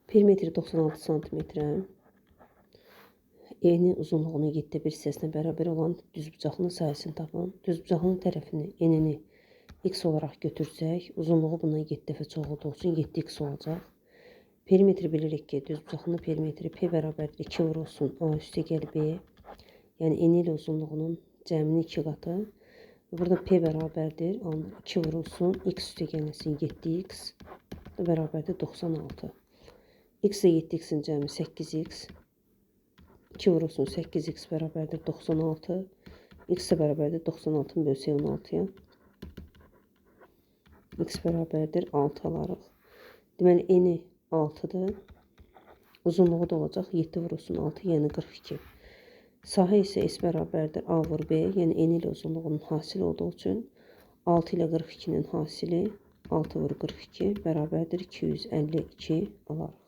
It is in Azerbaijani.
Perimetri 96 santimetrə. Eni uzunluğunu 7 bir hissəsinə bərabər olan düzbucaqlının sayəsini tapın. Düzbucaqlının tərəfini, enini x olaraq götürsək, uzunluğu bundan 7 dəfə çox olduğu üçün 7x olacaq. Perimetri bilirik ki, düzbucaqlının perimetri p bərabərdir 2 vurulsun a üstə gəl b. Yəni eni ilə uzunluğunun cəminin 2 qatı. Burada p bərabərdir 2 vurulsun x üstə gəlsin 7x bərabərdir 96. X ilə 7x'in cəmi 8x. 2 vurulsun 8x bərabərdir 96. X də bərabərdir 96-nı bölsək 16-ya. X bərabərdir 6 alarıq. Deməli, eni 6-dır. Uzunluğu da olacaq 7 vurulsun 6, yəni 42. Sahə isə S bərabərdir A vur B, yəni eni ilə uzunluğunun hasili olduğu üçün 6 ilə 42-nin hasili 6 vur 42 bərabərdir 252 alarıq.